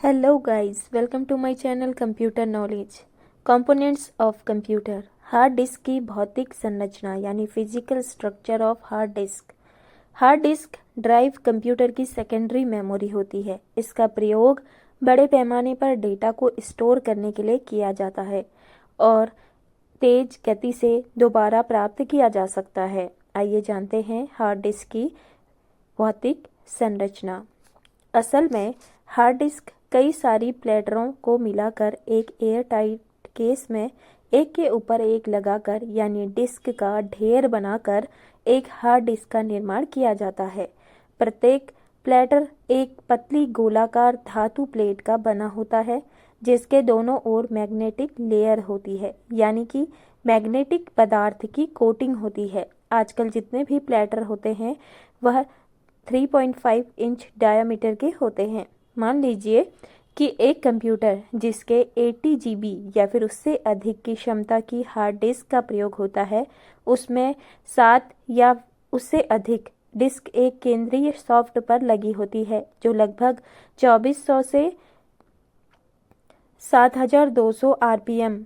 Hello guys, welcome to my channel Computer Knowledge. Components of Computer. Hard disk की भौतिक संरचना यानी physical structure of hard disk. Hard disk drive computer की secondary memory होती है। इसका प्रयोग बड़े पैमाने पर डेटा को स्टोर करने के लिए किया जाता है और तेज गति से दोबारा प्राप्त किया जा सकता है। आइए जानते हैं हार्ड डिस्क की भौतिक संरचना। असल में हार्ड डिस्क कई सारी प्लेटों को मिलाकर एक एयर टाइट केस में एक के ऊपर एक लगाकर यानी डिस्क का ढेर बनाकर एक हार्ड डिस्क का निर्माण किया जाता है। प्रत्येक प्लेटर एक पतली गोलाकार धातु प्लेट का बना होता है जिसके दोनों ओर मैग्नेटिक लेयर होती है यानी कि मैग्नेटिक पदार्थ की कोटिंग होती है। आजकल जितने भी प्लेटर होते हैं वह 3.5 इंच डायामीटर के होते हैं। मान लीजिए कि एक कंप्यूटर जिसके 80 GB या फिर उससे अधिक की क्षमता की हार्ड डिस्क का प्रयोग होता है, उसमें 7 या उससे अधिक डिस्क एक केंद्रीय सॉफ्ट पर लगी होती है जो लगभग 2400 से 7200 RPM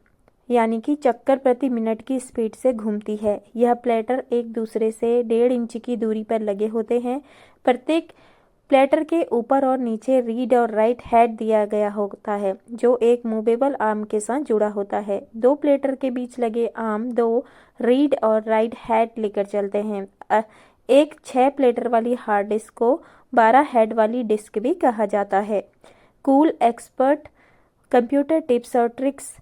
यानी कि चक्कर प्रति मिनट की स्पीड से घूमती है। यह प्लेटर एक दूसरे से 1.5 इंच की दूरी पर लगे होते हैं। प्रत्येक प्लेटर के ऊपर और नीचे रीड और राइट हेड दिया गया होता है जो एक मूवेबल आर्म के साथ जुड़ा होता है। दो प्लेटर के बीच लगे आर्म दो रीड और राइट हेड लेकर चलते हैं। एक 6 प्लेटर वाली हार्ड डिस्क को 12 हेड वाली डिस्क भी कहा जाता है। कूल एक्सपर्ट कंप्यूटर टिप्स और ट्रिक्स।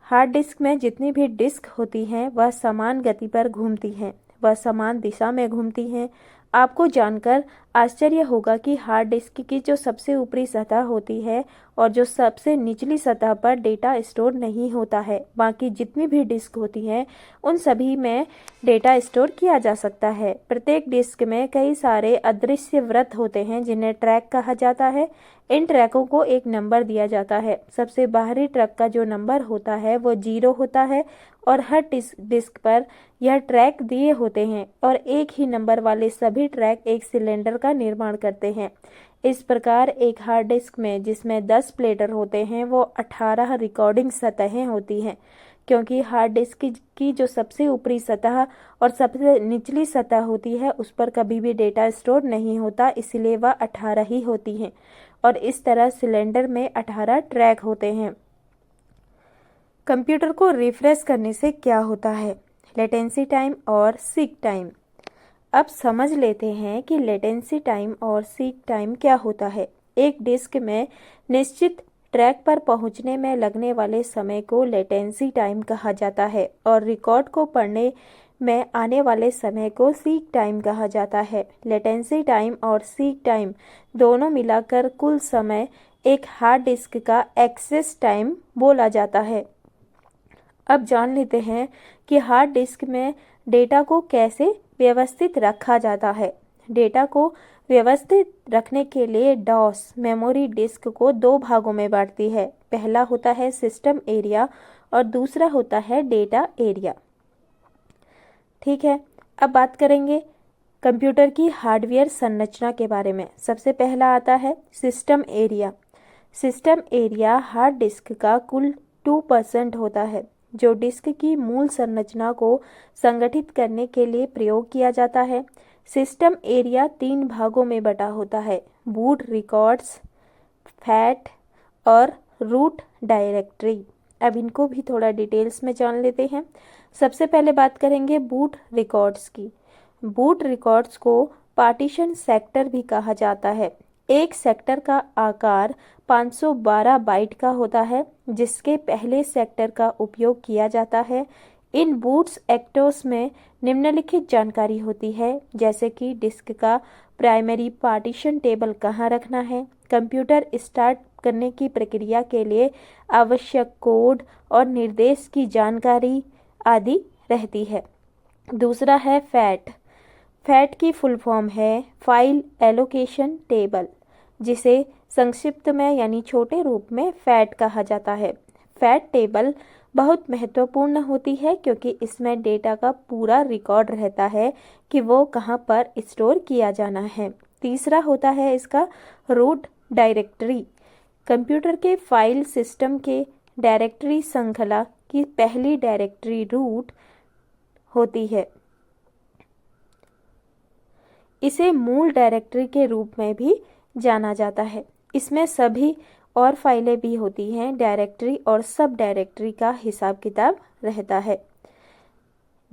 हार्ड डिस्क में जितनी भी डिस्क होती हैं वह समान गति पर घूमती हैं, वह समान दिशा में घूमती हैं। आपको जानकर आश्चर्य होगा कि हार्ड डिस्क की जो सबसे ऊपरी सतह होती है और जो सबसे निचली सतह पर डेटा स्टोर नहीं होता है, बाकी जितनी भी डिस्क होती हैं उन सभी में डेटा स्टोर किया जा सकता है। प्रत्येक डिस्क में कई सारे अदृश्य वृत्त होते हैं जिन्हें ट्रैक कहा जाता है। इन ट्रैकों को एक नंबर दिया जाता है। सबसे बाहरी ट्रैक का जो नंबर होता है वो 0 होता है और हर डिस्क पर यह ट्रैक दिए होते हैं और एक ही नंबर वाले सभी ट्रैक एक सिलेंडर का निर्माण करते हैं। इस प्रकार एक हार्ड डिस्क में जिसमें 10 प्लेटर होते हैं वो 18 रिकॉर्डिंग सतहें होती हैं। क्योंकि हार्ड डिस्क की जो सबसे ऊपरी सतह और सबसे निचली सतह होती है उस पर कभी भी डेटा स्टोर नहीं होता, इसलिए वह 18 ही होती हैं और इस तरह सिलेंडर में 18 ट्रैक होते हैं। कंप्यूटर को रिफ्रेश करने से क्या होता है? लेटेंसी टाइम और सीक टाइम। अब समझ लेते हैं कि लेटेंसी टाइम और सीक टाइम क्या होता है। एक डिस्क में निश्चित ट्रैक पर पहुंचने में लगने वाले समय को लेटेंसी टाइम कहा जाता है और रिकॉर्ड को पढ़ने में आने वाले समय को सीक टाइम कहा जाता है। लेटेंसी टाइम और सीक टाइम दोनों मिलाकर कुल समय एक हार्ड डिस्क का एक्सेस टाइम बोला जाता है। अब जान लेते हैं कि हार्ड डिस्क में डेटा को कैसे व्यवस्थित रखा जाता है। डेटा को व्यवस्थित रखने के लिए डॉस मेमोरी डिस्क को 2 भागों में बांटती है। पहला होता है सिस्टम एरिया और दूसरा होता है डेटा एरिया। ठीक है, अब बात करेंगे कंप्यूटर की हार्डवेयर संरचना के बारे में। सबसे पहला आता है system area. System area hard disk का कुल 2% होता है जो डिस्क की मूल संरचना को संगठित करने के लिए प्रयोग किया जाता है। सिस्टम एरिया 3 भागों में बटा होता है, बूट रिकॉर्ड्स, फैट और रूट डायरेक्टरी। अब इनको भी थोड़ा डिटेल्स में जान लेते हैं। सबसे पहले बात करेंगे बूट रिकॉर्ड्स की। बूट रिकॉर्ड्स को पार्टीशन सेक्टर भी कहा जाता है। एक सेक्टर का आकार 512 बाइट का होता है जिसके पहले सेक्टर का उपयोग किया जाता है। इन बूट्स एक्टोस में निम्नलिखित जानकारी होती है जैसे कि डिस्क का प्राइमरी पार्टीशन टेबल कहाँ रखना है, कंप्यूटर स्टार्ट करने की प्रक्रिया के लिए आवश्यक कोड और निर्देश की जानकारी आदि रहती है। दूसरा है फैट। फैट की फुल फॉर्म है फाइल एलोकेशन टेबल, जिसे संक्षिप्त में यानी छोटे रूप में फैट कहा जाता है। फैट टेबल बहुत महत्वपूर्ण होती है क्योंकि इसमें डेटा का पूरा रिकॉर्ड रहता है कि वो कहाँ पर स्टोर किया जाना है। तीसरा होता है इसका रूट डायरेक्टरी। कंप्यूटर के फाइल सिस्टम के डायरेक्टरी श्रृंखला की पहली डायरेक्टरी रूट होती है। इसे मूल डायरेक्टरी के रूप में भी जाना जाता है। इसमें सभी और फाइलें भी होती हैं। डायरेक्टरी और सब डायरेक्टरी का हिसाब किताब रहता है।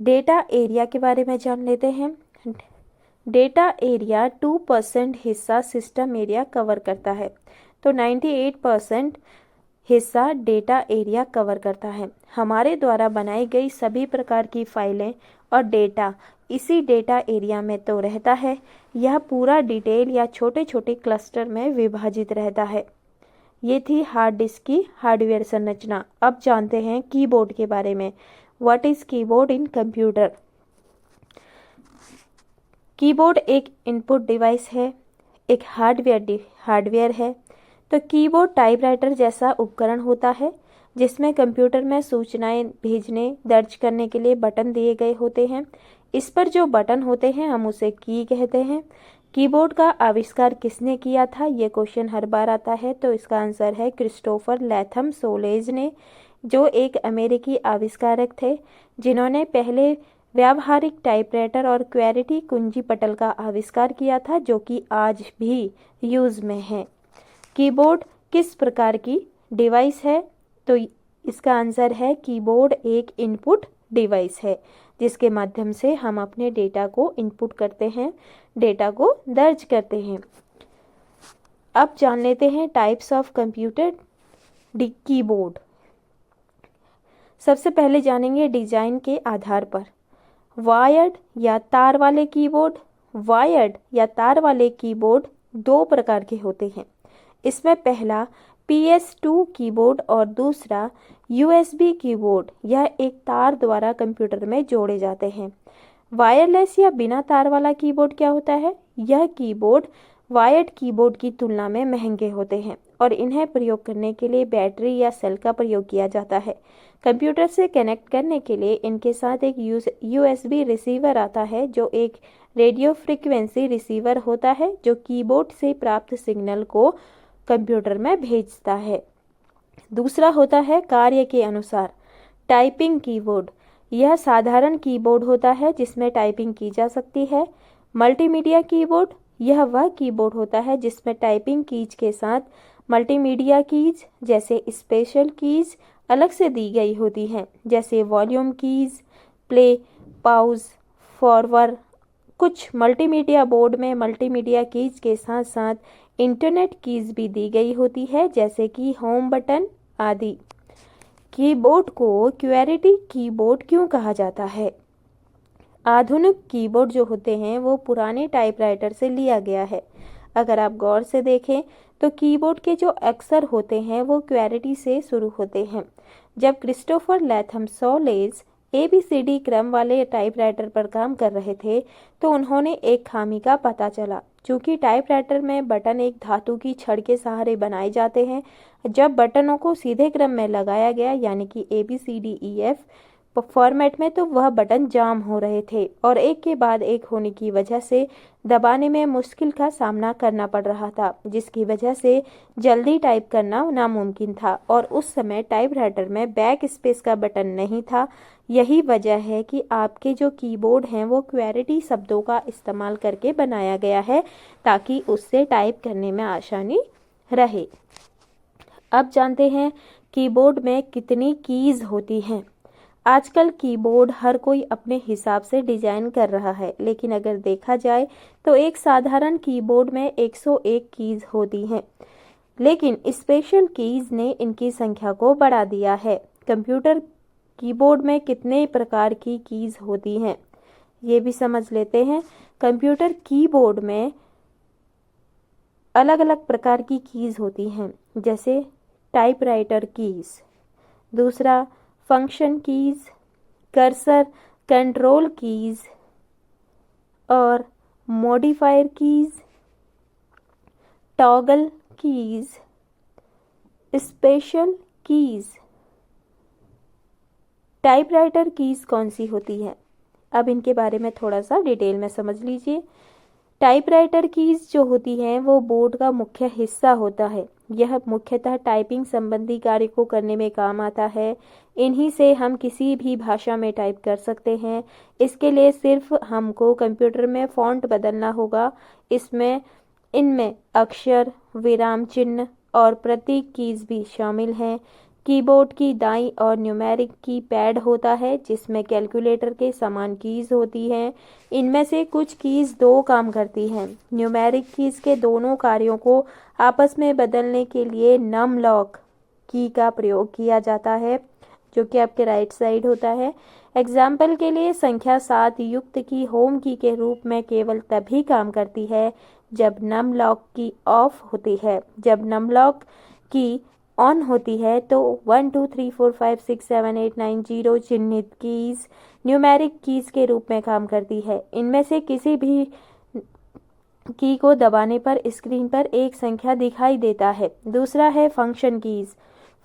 डेटा एरिया के बारे में जान लेते हैं। डेटा एरिया 2% हिस्सा सिस्टम एरिया कवर करता है, तो 98% हिस्सा डेटा एरिया कवर करता है। हमारे द्वारा बनाई गई सभी प्रकार की फाइलें और डेटा इसी डेटा एरिया में तो रहता है। यह पूरा डिटेल या छोटे छोटे क्लस्टर में विभाजित रहता है। ये थी हार्ड डिस्क की हार्डवेयर संरचना। अब जानते हैं कीबोर्ड के बारे में। What is keyboard in computer? Keyboard एक इनपुट डिवाइस है, एक हार्डवेयर है। तो कीबोर्ड टाइपराइटर जैसा उपकरण होता है जिसमें कंप्यूटर में सूचनाएं भेजने दर्ज करने के लिए बटन दिए गए होते हैं। इस पर जो बटन होते हैं हम उसे की कहते हैं। कीबोर्ड का आविष्कार किसने किया था, ये क्वेश्चन हर बार आता है। तो इसका आंसर है क्रिस्टोफर लैथम सोलेज ने, जो एक अमेरिकी आविष्कारक थे जिन्होंने पहले व्यावहारिक टाइपराइटर और क्वेरिटी कुंजी पटल का आविष्कार किया था, जो कि आज भी यूज में है। कीबोर्ड किस प्रकार की डिवाइस है? तो इसका आंसर है कीबोर्ड एक इनपुट डिवाइस है जिसके माध्यम से हम अपने डेटा को इनपुट करते हैं, डेटा को दर्ज करते हैं। अब जान लेते हैं टाइप्स ऑफ कंप्यूटर कीबोर्ड। सबसे पहले जानेंगे डिजाइन के आधार पर। वायर्ड या तार वाले कीबोर्ड। वायर्ड या तार वाले कीबोर्ड दो प्रकार के होते हैं। इसमें पहला PS2 कीबोर्ड और दूसरा USB कीबोर्ड। यह एक तार द्वारा कंप्यूटर में जोड़े जाते हैं। वायरलेस या बिना तार वाला कीबोर्ड क्या होता है? यह कीबोर्ड वायर्ड कीबोर्ड की तुलना में महंगे होते हैं और इन्हें प्रयोग करने के लिए बैटरी या सेल का प्रयोग किया जाता है। कंप्यूटर से कनेक्ट करने के लिए इनके साथ एक USB रिसीवर आता है, जो एक रेडियो फ्रीक्वेंसी रिसीवर होता है जो कीबोर्ड से प्राप्त सिग्नल को कंप्यूटर में भेजता है। दूसरा होता है कार्य के अनुसार टाइपिंग कीबोर्ड। यह साधारण कीबोर्ड होता है जिसमें टाइपिंग की जा सकती है। मल्टीमीडिया कीबोर्ड, यह वह कीबोर्ड होता है जिसमें टाइपिंग कीज के साथ मल्टीमीडिया कीज जैसे स्पेशल कीज अलग से दी गई होती हैं, जैसे volume keys, play, pause, forward. कुछ मल्टीमीडिया बोर्ड में मल्टीमीडिया कीज के साथ साथ इंटरनेट कीज भी दी गई होती है, जैसे कि होम बटन आदि। कीबोर्ड को क्वेरिटी कीबोर्ड क्यों कहा जाता है? आधुनिक कीबोर्ड जो होते हैं वो पुराने टाइपराइटर से लिया गया है। अगर आप गौर से देखें तो कीबोर्ड के जो अक्षर होते हैं वो क्वेरिटी से शुरू होते हैं। जब क्रिस्टोफर लैथम सोलेज ABCD क्रम वाले टाइपराइटर पर काम कर रहे थे तो उन्होंने एक खामी का पता चला। चूंकि टाइपराइटर में बटन एक धातु की छड़ के सहारे बनाए जाते हैं, जब बटनों को सीधे क्रम में लगाया गया यानी कि ABCDEF फॉर्मेट में, तो वह बटन जाम हो रहे थे और एक के बाद एक होने की वजह से दबाने में मुश्किल का सामना करना पड़ रहा था, जिसकी वजह से जल्दी टाइप करना नामुमकिन था। और उस समय टाइपराइटर में बैक स्पेस का बटन नहीं था। यही वजह है कि आपके जो कीबोर्ड हैं वो क्वेरिटी शब्दों का इस्तेमाल करके बनाया गया है ताकि उससे टाइप करने में आसानी रहे। अब जानते हैं कीबोर्ड में कितनी कीज होती हैं। आजकल कीबोर्ड हर कोई अपने हिसाब से डिजाइन कर रहा है, लेकिन अगर देखा जाए तो एक साधारण कीबोर्ड में 101 कीज होती हैं, लेकिन स्पेशल कीज ने इनकी संख्या को बढ़ा दिया है। कंप्यूटर कीबोर्ड में कितने प्रकार की कीज होती हैं ये भी समझ लेते हैं। कंप्यूटर कीबोर्ड में अलग अलग प्रकार की कीज होती हैं, जैसे टाइपराइटर कीज, दूसरा function keys, cursor control keys और modifier keys, toggle keys, special keys. Typewriter keys कौन सी होती है? अब इनके बारे में थोड़ा सा डिटेल में समझ लीजिए। टाइपराइटर कीज जो होती हैं वो बोर्ड का मुख्य हिस्सा होता है। यह मुख्यतः टाइपिंग संबंधी कार्य को करने में काम आता है। इन्हीं से हम किसी भी भाषा में टाइप कर सकते हैं। इसके लिए सिर्फ हमको कंप्यूटर में फ़ॉन्ट बदलना होगा। इनमें अक्षर, विराम चिन्ह और प्रतीक कीज़ भी शामिल हैं। कीबोर्ड की दाईं और न्यूमेरिक की पैड होता है जिसमें कैलकुलेटर के समान कीज़ होती हैं। इनमें से कुछ कीज़ दो काम करती हैं। न्यूमेरिक कीज़ के दोनों कार्यों को आपस में बदलने के लिए नम लॉक की का प्रयोग किया जाता है, जो कि आपके राइट साइड होता है। एग्जाम्पल के लिए संख्या 7 युक्त की होम की के रूप में केवल तभी काम करती है जब नम लॉक की ऑफ होती है। जब नम लॉक की ऑन होती है तो 1 2 3 4 5 6 7 8 9 0 चिन्हित कीज़ न्यूमेरिक कीज़ के रूप में काम करती है। इनमें से किसी भी की को दबाने पर स्क्रीन पर एक संख्या दिखाई देता है। दूसरा है function keys.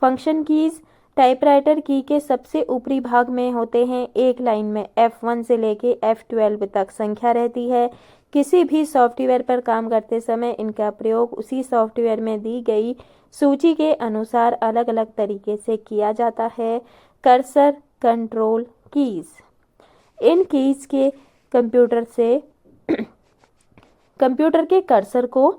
Function keys typewriter की के सबसे ऊपरी भाग में होते हैं। एक लाइन में F1 से लेके F12 तक संख्या रहती है। किसी भी सॉफ्टवेयर पर काम करते समय इनका प्रयोग उसी सॉफ्टवेयर में दी गई सूची के अनुसार अलग अलग तरीके से किया जाता है। Cursor control keys. इन कीज़ के कंप्यूटर के कर्सर को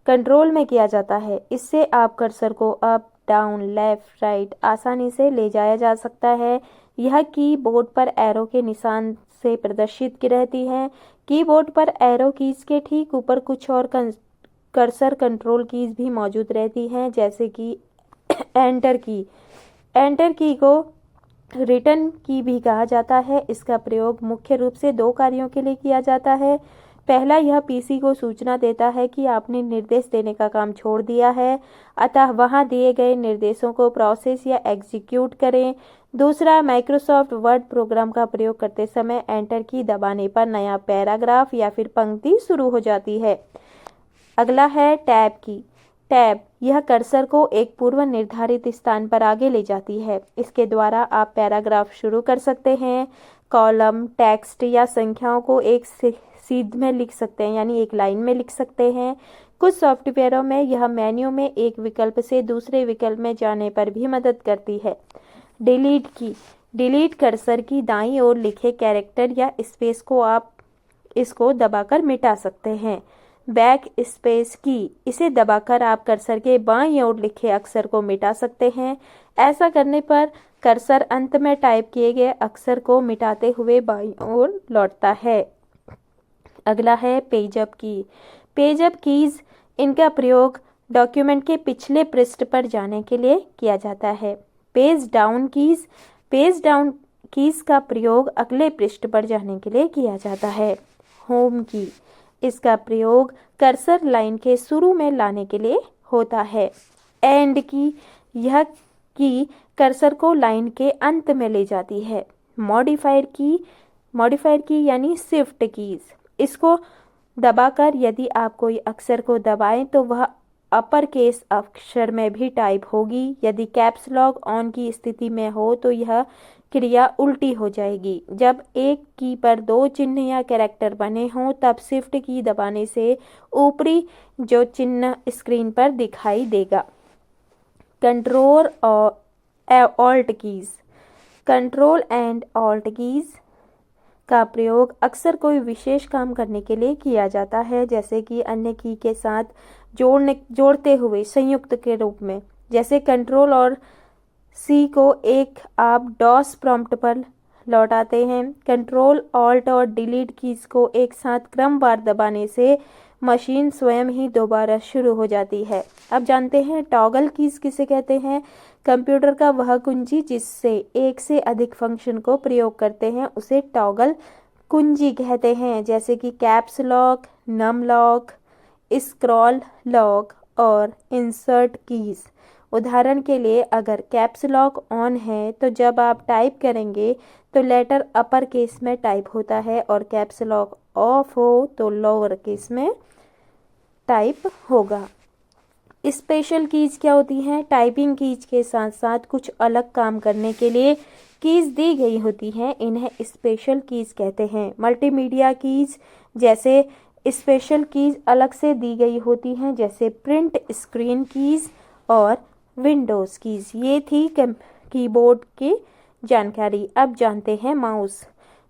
कंट्रोल में किया जाता है। इससे आप कर्सर को अप, डाउन, लेफ्ट, राइट आसानी से ले जाया जा सकता है। यह कीबोर्ड पर एरो के निशान से प्रदर्शित की रहती है। कीबोर्ड पर एरो कीज़ के ठीक ऊपर कुछ और कर्सर कंट्रोल कीज़ भी मौजूद रहती हैं, जैसे कि एंटर की। एंटर की को रिटर्न की भी कहा जाता है। इसका प्रयोग मुख्य रूप से दो कार्यों के लिए किया जाता है। पहला, यह पीसी को सूचना देता है कि आपने निर्देश देने का काम छोड़ दिया है, अतः वहां दिए गए निर्देशों को प्रोसेस या एग्जीक्यूट करें। दूसरा, माइक्रोसॉफ्ट वर्ड प्रोग्राम का प्रयोग करते समय एंटर की दबाने पर नया पैराग्राफ या फिर पंक्ति शुरू हो जाती है। अगला है टैब की। टैब यह कर्सर को एक पूर्व निर्धारित स्थान पर आगे ले जाती है। इसके द्वारा आप पैराग्राफ शुरू कर सकते हैं, कॉलम, टेक्स्ट या संख्याओं को एक सीध में लिख सकते हैं, यानी एक लाइन में लिख सकते हैं। कुछ सॉफ्टवेयरों में यह मेन्यू में एक विकल्प से दूसरे विकल्प में जाने पर भी मदद करती है। डिलीट की। डिलीट कर्सर की दाईं ओर लिखे कैरेक्टर या स्पेस को आप इसको दबाकर मिटा सकते हैं। बैक स्पेस की, इसे दबाकर आप कर्सर के बाईं ओर लिखे अक्षर को मिटा सकते हैं। ऐसा करने पर कर्सर अंत में टाइप किए गए अक्षर को मिटाते हुए बाईं ओर लौटता है। अगला है पेजअप की। पेजअप कीज़, इनका प्रयोग डॉक्यूमेंट के पिछले पृष्ठ पर जाने के लिए किया जाता है। Page down keys. Page down keys का प्रयोग अगले पृष्ठ पर जाने के लिए किया जाता है। होम की, इसका प्रयोग कर्सर लाइन के शुरू में लाने के लिए होता है। एंड की, यह की कर्सर को लाइन के अंत में ले जाती है। मॉडिफायर की यानी शिफ्ट कीज़, इसको दबाकर यदि आप कोई अक्षर को दबाएं तो वह अपर केस अक्षर में भी टाइप होगी। यदि कैप्स लॉक ऑन की स्थिति में हो तो यह क्रिया उल्टी हो जाएगी। जब एक की पर दो चिन्ह या कैरेक्टर बने हों तब शिफ्ट की दबाने से ऊपरी जो चिन्ह स्क्रीन पर दिखाई देगा। कंट्रोल और alt keys. Control and alt keys का प्रयोग अक्सर कोई विशेष काम करने के लिए किया जाता है, जैसे कि अन्य की के साथ जोड़ते हुए संयुक्त के रूप में। जैसे कंट्रोल और सी को एक आप डॉस प्रॉम्प्ट पर लौटाते हैं। कंट्रोल, ऑल्ट और डिलीट कीज़ को एक साथ क्रमवार दबाने से मशीन स्वयं ही दोबारा शुरू हो जाती है। अब जानते हैं टॉगल कीज़ किसे कहते हैं। कंप्यूटर का वह कुंजी जिससे एक से अधिक फंक्शन को प्रयोग करते हैं उसे टॉगल कुंजी कहते हैं, जैसे कि caps lock, num lock, scroll lock और इंसर्ट कीज़। उदाहरण के लिए अगर कैप्स लॉक ऑन है तो जब आप टाइप करेंगे तो लेटर अपर केस में टाइप होता है और कैप्स लॉक ऑफ हो तो लोअर केस में टाइप होगा। स्पेशल कीज़ क्या होती हैं। टाइपिंग कीज़ के साथ साथ कुछ अलग काम करने के लिए कीज़ दी गई होती हैं, इन्हें स्पेशल कीज़ कहते हैं। मल्टीमीडिया कीज़, जैसे स्पेशल कीज अलग से दी गई होती हैं, जैसे प्रिंट स्क्रीन कीज और विंडोज़ कीज। ये थी कीबोर्ड की जानकारी। अब जानते हैं माउस।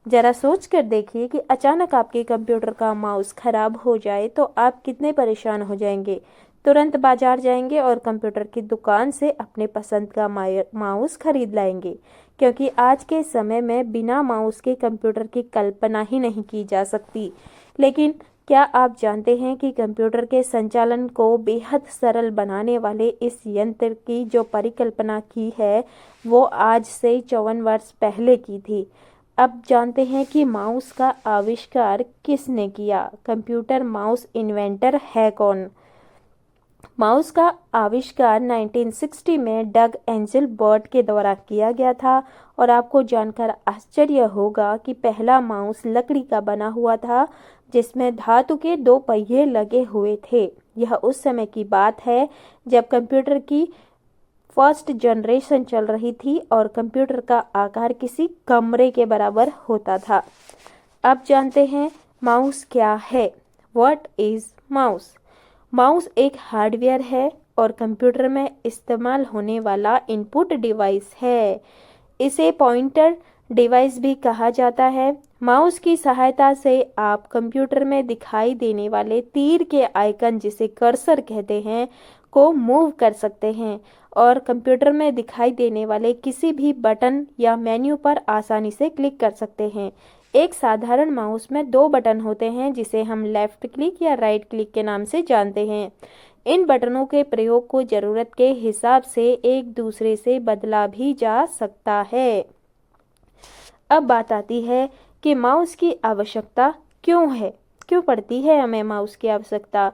ज़रा सोच कर देखिए कि अचानक आपके कंप्यूटर का माउस खराब हो जाए तो आप कितने परेशान हो जाएंगे। तुरंत बाजार जाएंगे और कंप्यूटर की दुकान से अपने पसंद का माउस खरीद लाएंगे, क्योंकि आज के समय में बिना माउस के कंप्यूटर की कल्पना ही नहीं की जा सकती। लेकिन क्या आप जानते हैं कि कंप्यूटर के संचालन को बेहद सरल बनाने वाले इस यंत्र की जो परिकल्पना की है वो आज से 54 वर्ष पहले की थी। अब जानते हैं कि माउस का आविष्कार किसने किया। कंप्यूटर माउस इन्वेंटर है कौन? माउस का आविष्कार 1960 में डग एंजेलबर्ट के द्वारा किया गया था और आपको जानकर आश्चर्य होगा कि पहला माउस लकड़ी का बना हुआ था जिसमें धातु के 2 पहिए लगे हुए थे। यह उस समय की बात है जब कंप्यूटर की फर्स्ट जनरेशन चल रही थी और कंप्यूटर का आकार किसी कमरे के बराबर होता था। अब जानते हैं माउस क्या है। What is mouse? माउस एक हार्डवेयर है और कंप्यूटर में इस्तेमाल होने वाला इनपुट डिवाइस है। इसे पॉइंटर डिवाइस भी कहा जाता है। माउस की सहायता से आप कंप्यूटर में दिखाई देने वाले तीर के आइकन, जिसे कर्सर कहते हैं, को मूव कर सकते हैं और कंप्यूटर में दिखाई देने वाले किसी भी बटन या मेन्यू पर आसानी से क्लिक कर सकते हैं। एक साधारण माउस में 2 बटन होते हैं जिसे हम लेफ्ट क्लिक या राइट क्लिक के नाम से जानते हैं। इन बटनों के प्रयोग को ज़रूरत के हिसाब से एक दूसरे से बदला भी जा सकता है। अब बात आती है कि माउस की आवश्यकता क्यों है, क्यों पड़ती है हमें माउस की आवश्यकता।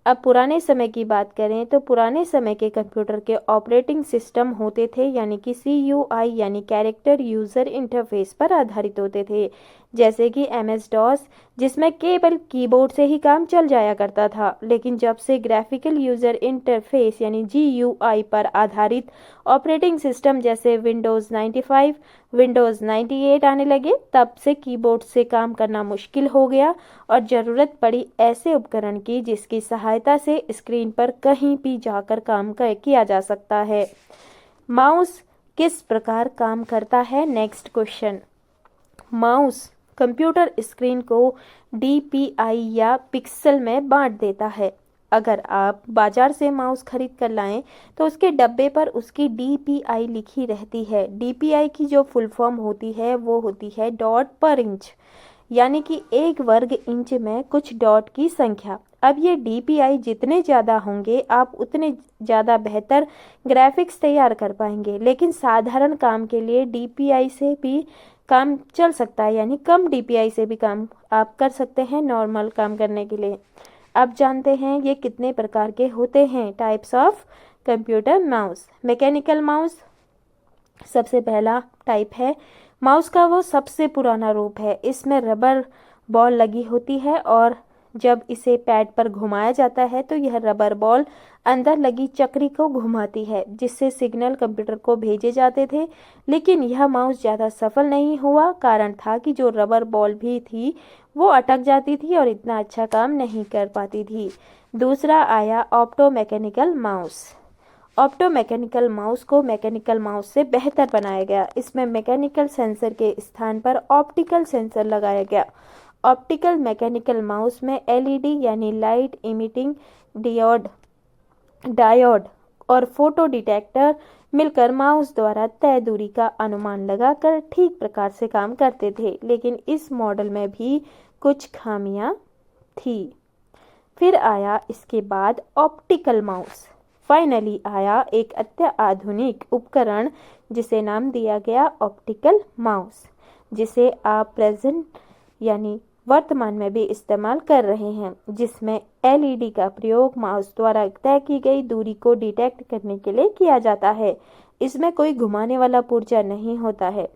अब पुराने समय की बात करें तो पुराने समय के कंप्यूटर के ऑपरेटिंग सिस्टम होते थे, यानी कि CUI यानी कैरेक्टर यूज़र इंटरफेस पर आधारित होते थे, जैसे कि MS-DOS, जिसमें केवल कीबोर्ड से ही काम चल जाया करता था। लेकिन जब से ग्राफिकल यूज़र इंटरफेस यानी GUI पर आधारित ऑपरेटिंग सिस्टम जैसे विंडोज़ 95, विंडोज़ 98 आने लगे, तब से कीबोर्ड से काम करना मुश्किल हो गया और ज़रूरत पड़ी ऐसे उपकरण की जिसकी सहायता से स्क्रीन पर कहीं भी जाकर काम किया जा सकता है। माउस किस प्रकार काम करता है? Next question. Mouse computer screen को DPI या पिक्सल में बांट देता है। अगर आप बाजार से माउस खरीद कर लाएं तो उसके डब्बे पर उसकी DPI लिखी रहती है। DPI की जो फुल फॉर्म होती है वो होती है डॉट पर इंच, यानी कि 1 वर्ग इंच में कुछ डॉट की संख्या। अब ये DPI जितने ज़्यादा होंगे आप उतने ज़्यादा बेहतर ग्राफिक्स तैयार कर पाएंगे। लेकिन साधारण काम के लिए DPI से भी काम चल सकता है, यानी कम DPI से भी काम आप कर सकते हैं नॉर्मल काम करने के लिए। अब जानते हैं ये कितने प्रकार के होते हैं। Types of computer mouse. Mechanical mouse सबसे पहला टाइप है। माउस का वो सबसे पुराना रूप है। इसमें रबर बॉल लगी होती है और जब इसे पैड पर घुमाया जाता है तो यह रबर बॉल अंदर लगी चक्री को घुमाती है, जिससे सिग्नल कंप्यूटर को भेजे जाते थे। लेकिन यह माउस ज़्यादा सफल नहीं हुआ। कारण था कि जो रबर बॉल भी थी वो अटक जाती थी और इतना अच्छा काम नहीं कर पाती थी। दूसरा आया ऑप्टोमैकेनिकल माउस। ऑप्टोमैकेनिकल माउस को मैकेनिकल माउस से बेहतर बनाया गया। इसमें मैकेनिकल सेंसर के स्थान पर ऑप्टिकल सेंसर लगाया गया। ऑप्टिकल मैकेनिकल माउस में LED यानी लाइट इमिटिंग डायोड और फोटो डिटेक्टर मिलकर माउस द्वारा तय दूरी का अनुमान लगाकर ठीक प्रकार से काम करते थे। लेकिन इस मॉडल में भी कुछ खामियां थी। फिर आया इसके बाद ऑप्टिकल माउस। फाइनली आया एक अत्याधुनिक उपकरण जिसे नाम दिया गया ऑप्टिकल माउस, जिसे आप प्रेजेंट यानी वर्तमान में भी इस्तेमाल कर रहे हैं, जिसमें LED का प्रयोग माउस द्वारा तय की गई दूरी को डिटेक्ट करने के लिए किया जाता है। इसमें कोई घुमाने वाला पुर्जा नहीं होता है।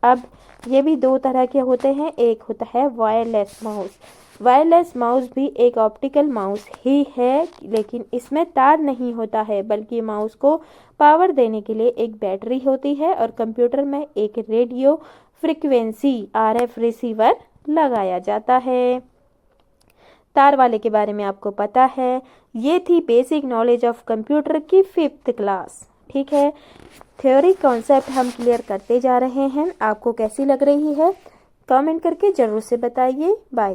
अब ये भी 2 तरह के होते हैं। एक होता है वायरलेस माउस। वायरलेस माउस भी एक ऑप्टिकल माउस ही है, लेकिन इसमें तार नहीं होता है, बल्कि माउस को पावर देने के लिए एक बैटरी होती है और कंप्यूटर में एक रेडियो फ्रीक्वेंसी RF रिसीवर लगाया जाता है। तार वाले के बारे में आपको पता है। ये थी बेसिक नॉलेज ऑफ कंप्यूटर की 5th क्लास। ठीक है, थ्योरी कॉन्सेप्ट हम क्लियर करते जा रहे हैं। आपको कैसी लग रही है कमेंट करके ज़रूर से बताइए। बाय।